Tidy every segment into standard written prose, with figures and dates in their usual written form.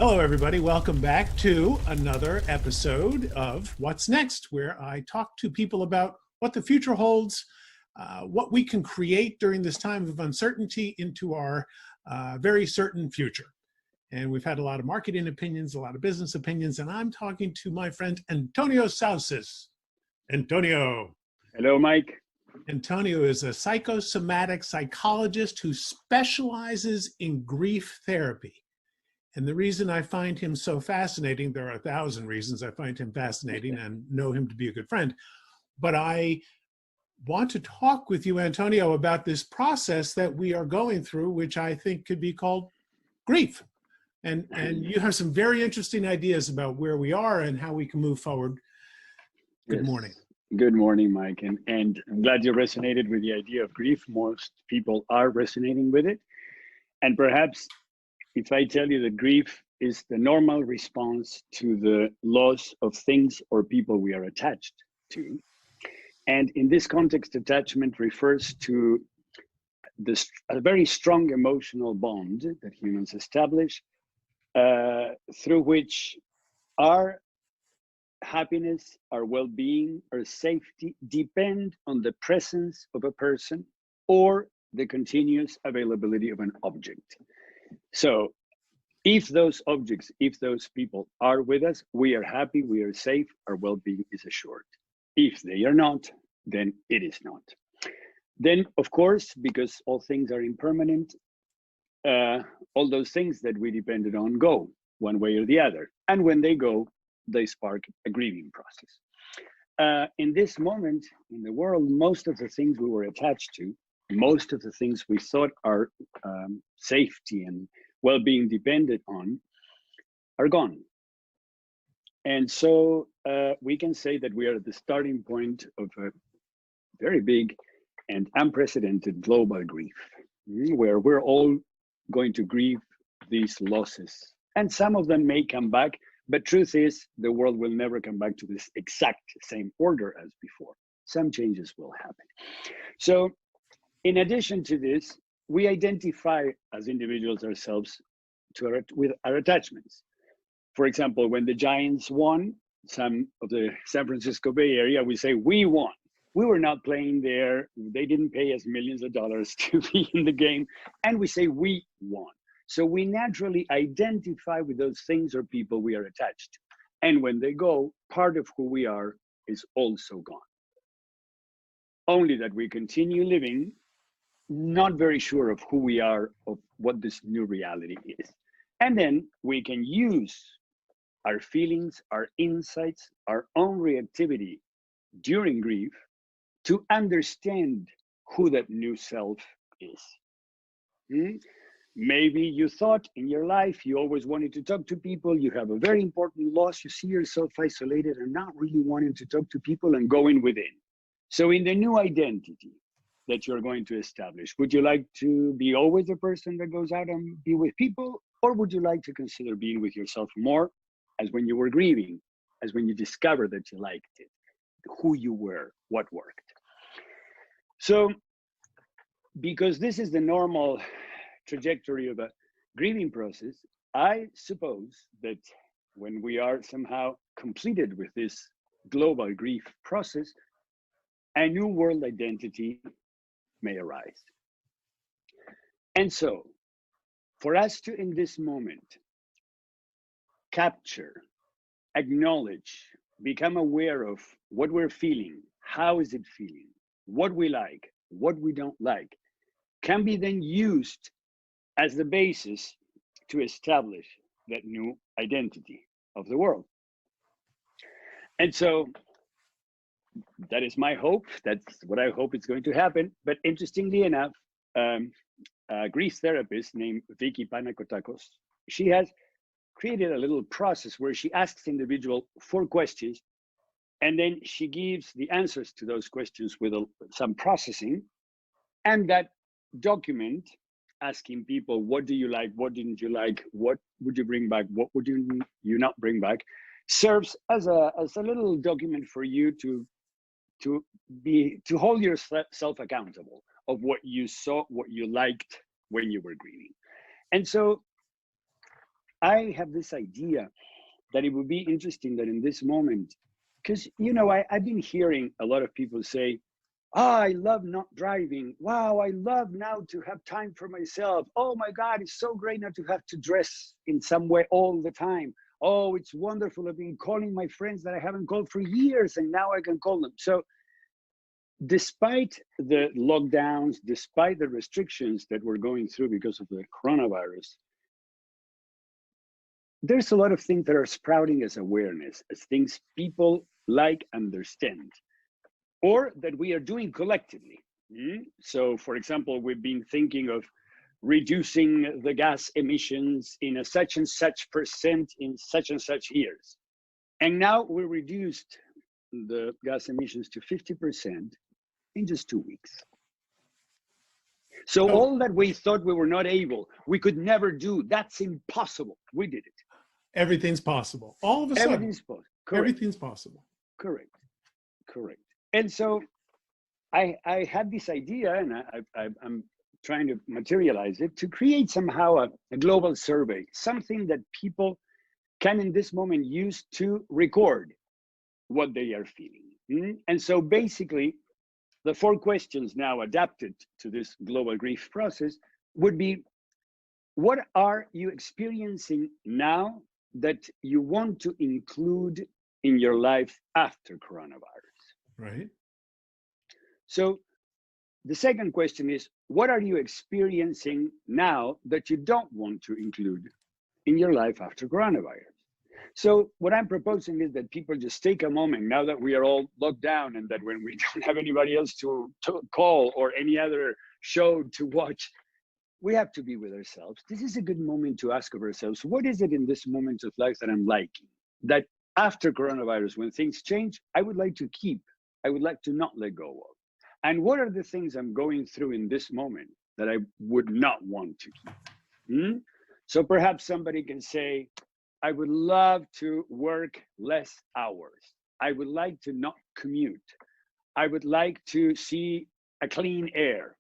Hello, everybody. Welcome back to another episode of What's Next, where I talk to people about what the future holds, what we can create during this time of uncertainty into our very certain future. And we've had a lot of marketing opinions, a lot of business opinions, and I'm talking to my friend Antonio Sausys. Antonio. Hello, Mike. Antonio is a psychosomatic psychologist who specializes in grief therapy. And the reason I find him so fascinating, there are 1,000 reasons I find him fascinating and know him to be a good friend, but I want to talk with you, Antonio, about this process that we are going through, which I think could be called grief. And you have some very interesting ideas about where we are and how we can move forward. Good morning. Good morning, Mike. And I'm glad you resonated with the idea of grief. Most people are resonating with it. And perhaps if I tell you that grief is the normal response to the loss of things or people we are attached to. And in this context, attachment refers to a very strong emotional bond that humans establish through which our happiness, our well-being, our safety depend on the presence of a person or the continuous availability of an object. So if those objects, if those people are with us, we are happy, we are safe, our well-being is assured. If they are not, then it is not. Then, of course, because all things are impermanent, all those things that we depended on go one way or the other. And when they go, they spark a grieving process. In this moment in the world, most of the things we were attached to, most of the things we thought our safety and well-being depended on are gone. And so we can say that we are at the starting point of a very big and unprecedented global grief, where we're all going to grieve these losses. And some of them may come back, but truth is the world will never come back to this exact same order as before. Some changes will happen. So in addition to this, we identify as individuals ourselves with our attachments. For example, when the Giants won, some of the San Francisco Bay Area, we say, we won. We were not playing there. They didn't pay us millions of dollars to be in the game. And we say, we won. So we naturally identify with those things or people we are attached to. And when they go, part of who we are is also gone. Only that we continue living, not very sure of who we are, of what this new reality is. And then we can use our feelings, our insights, our own reactivity during grief to understand who that new self is. Maybe you thought in your life you always wanted to talk to people, you have a very important loss, you see yourself isolated and not really wanting to talk to people and going within. So in the new identity that you're going to establish, would you like to be always the person that goes out and be with people? Or would you like to consider being with yourself more as when you were grieving, as when you discovered that you liked it, who you were, what worked? So, because this is the normal trajectory of a grieving process, I suppose that when we are somehow completed with this global grief process, a new world identity may arise. And so, for us to, in this moment, capture, acknowledge, become aware of what we're feeling, how is it feeling, what we like, what we don't like, can be then used as the basis to establish that new identity of the world. And so that is my hope. That's what I hope is going to happen. But interestingly enough, a grief therapist named Vicky Panakotakos, she has created a little process where she asks individual 4 questions, and then she gives the answers to those questions with some processing, and that document asking people, what do you like, what didn't you like, what would you bring back, what would you not bring back, serves as a little document for you to hold yourself accountable of what you saw, what you liked when you were grieving. And so I have this idea that it would be interesting that in this moment, because, I've been hearing a lot of people say, oh, I love not driving. Wow, I love now to have time for myself. Oh my God, it's so great not to have to dress in some way all the time. Oh, it's wonderful. I've been calling my friends that I haven't called for years, and now I can call them. So despite the lockdowns, despite the restrictions that we're going through because of the coronavirus, there's a lot of things that are sprouting as awareness, as things people understand, or that we are doing collectively. So, for example, we've been thinking of reducing the gas emissions in a such and such percent in such and such years. And now we reduced the gas emissions to 50% in just 2 weeks. So all that we thought we were not able, we could never do, that's impossible. We did it. Everything's possible. All of a sudden, everything's possible. Everything's possible. Correct. And so I had this idea, and I'm trying to materialize it, to create somehow a global survey, something that people can in this moment use to record what they are feeling. And so basically, the 4 questions now adapted to this global grief process would be, what are you experiencing now that you want to include in your life after coronavirus? Right. So the second question is, what are you experiencing now that you don't want to include in your life after coronavirus? So what I'm proposing is that people just take a moment, now that we are all locked down and that when we don't have anybody else to call or any other show to watch, we have to be with ourselves. This is a good moment to ask of ourselves, what is it in this moment of life that I'm liking? That after coronavirus, when things change, I would like to keep, I would like to not let go of. And what are the things I'm going through in this moment that I would not want to keep? So perhaps somebody can say, I would love to work less hours. I would like to not commute. I would like to see a clean air.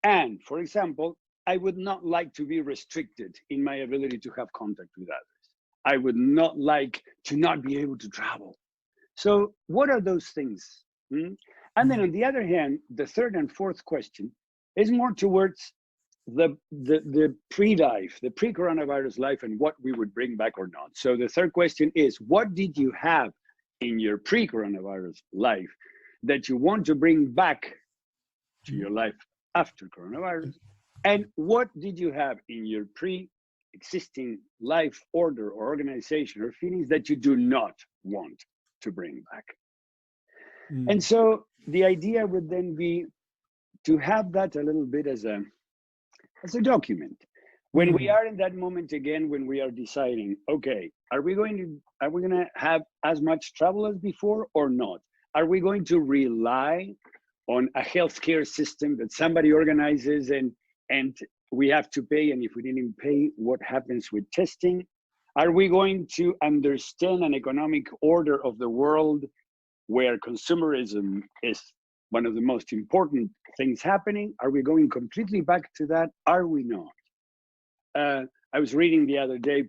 And for example, I would not like to be restricted in my ability to have contact with others. I would not like to not be able to travel. So what are those things? And then on the other hand, the third and fourth question is more towards the pre-life, the pre-coronavirus life, and what we would bring back or not. So the third question is, what did you have in your pre-coronavirus life that you want to bring back to your life after coronavirus? And what did you have in your pre-existing life order or organization or feelings that you do not want to bring back? And so the idea would then be to have that a little bit as a document. When we are in that moment again, when we are deciding, okay, are we going to have as much travel as before or not? Are we going to rely on a healthcare system that somebody organizes and we have to pay, and if we didn't pay, what happens with testing? Are we going to understand an economic order of the world where consumerism is one of the most important things happening? Are we going completely back to that? Are we not? I was reading the other day,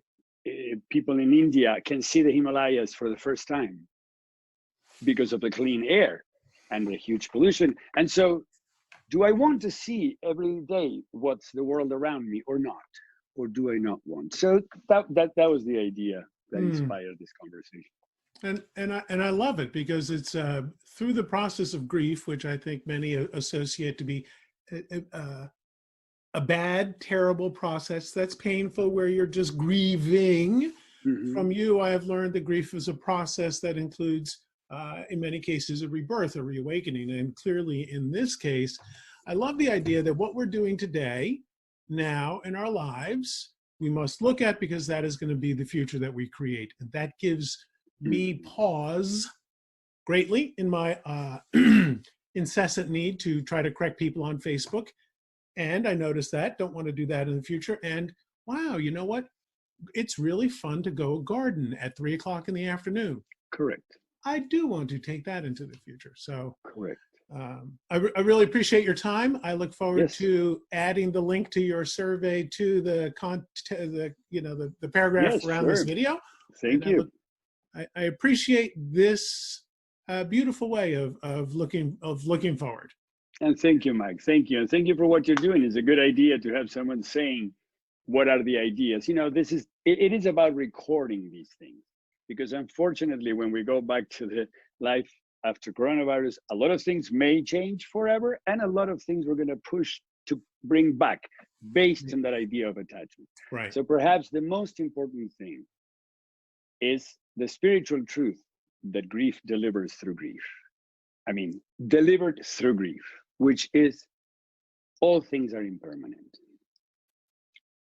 people in India can see the Himalayas for the first time because of the clean air and the huge pollution. And so, do I want to see every day what's the world around me or not? Or do I not want? So that was the idea that inspired this conversation. And I love it because it's through the process of grief, which I think many associate to be a bad, terrible process that's painful, where you're just grieving. From you, I have learned that grief is a process that includes, in many cases, a rebirth, a reawakening. And clearly in this case, I love the idea that what we're doing today, now in our lives, we must look at, because that is going to be the future that we create. And that gives me pause greatly in my incessant need to try to correct people on Facebook. And I noticed that, don't want to do that in the future. And wow, you know what? It's really fun to go garden at 3 o'clock in the afternoon. Correct. I do want to take that into the future. So correct. I really appreciate your time. I look forward Yes. to adding the link to your survey to the paragraph Yes, around this sure. video. Thank And you. I appreciate this beautiful way of looking forward. And thank you, Mike. Thank you. And thank you for what you're doing. It's a good idea to have someone saying, what are the ideas? You know, it is about recording these things, because unfortunately, when we go back to the life after coronavirus, a lot of things may change forever, and a lot of things we're going to push to bring back based on that idea of attachment. Right. So perhaps the most important thing is the spiritual truth that grief delivers through grief. I mean, delivered through grief, which is all things are impermanent.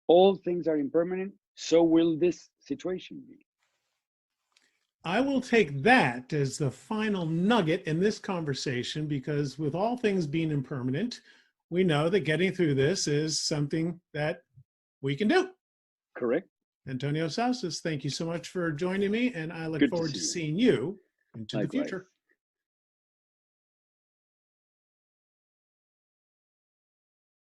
All things are impermanent, so will this situation be. I will take that as the final nugget in this conversation, because with all things being impermanent, we know that getting through this is something that we can do. Correct. Antonio Sausys, thank you so much for joining me, and I look forward to seeing you into the future.